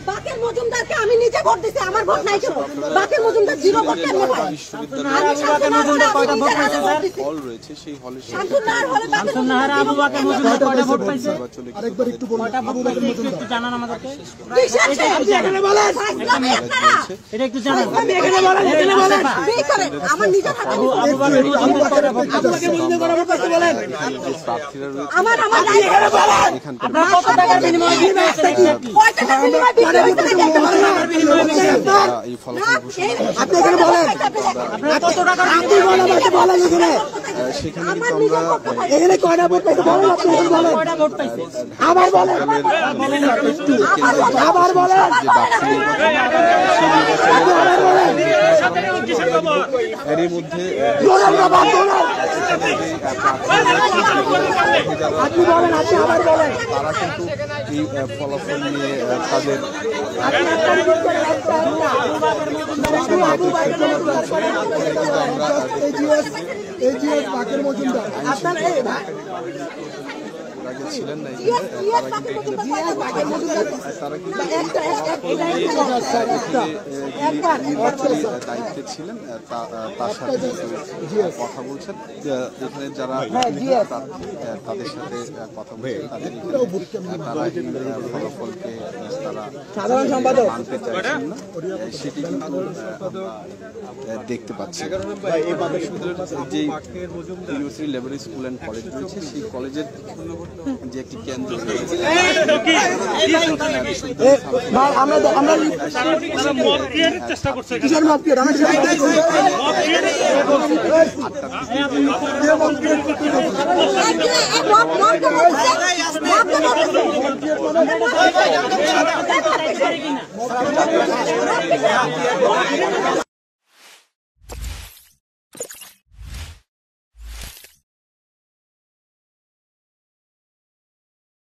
বাকের মজুমদারকে আমি নিজে ভোট দিছি, আমার ভোট নাই কেন? বাকের মজুমদার জিরো ভোট কেন পায়? বাকের মজুমদার কয়টা ভোট পাইছে স্যার? হল রয়েছে, সেই হলে শামসুন্নাহার হলে শামসুন্নাহার আবু বাকের মজুমদার কয়টা ভোট পাইছে? আরেকবার একটু বলুন। কয়টা ভোট পাইছে একটু জানান আমাদেরকে। এটা একটু জানান। আমার নিজের হাতে আবু বাকের মজুমদার কয়টা ভোট পাইছে? বলেন প্রার্থীরা রয়েছে আমার আপনারা কত টাকার বিনিময়ে ভোট পেয়েছেন এক্স্যাক্টলি? কয় টাকা বিনিময়ে বিক্রি হইছে নাকি? এই ফলাফল ঘোষণা আপনি এখানে বলেন আপনারা কত টাকার আপনি বলেন আমাকে বলেন এখানে সেখানে কিন্তু আমরা এখানে কয়টা ভোট পাইছে বলেন, আপনি এখানে বলেন, কয়টা ভোট পাইছে? আবার বলেন, আবার বলেন, যে বাক্স এরই মধ্যে আপনি বলেন, আপনি আবার বলেন। তারা কিন্তু এই ফলাফল নিয়ে তাদের আগে ছিলেন না তারা কিন্তু দায়িত্বে ছিলেন, তার সাথে কথা বলছেন। এখানে যারা তাদের সাথে কথা বলছেন, তারা ফলাফলকে তারা সাধারণ সম্পাদক মানতে চাইছেন না, সেটি কিন্তু দেখতে পাচ্ছি। যে university labour school and college রয়েছে, সেই কলেজের যে একটি কেন্দ্র রয়েছে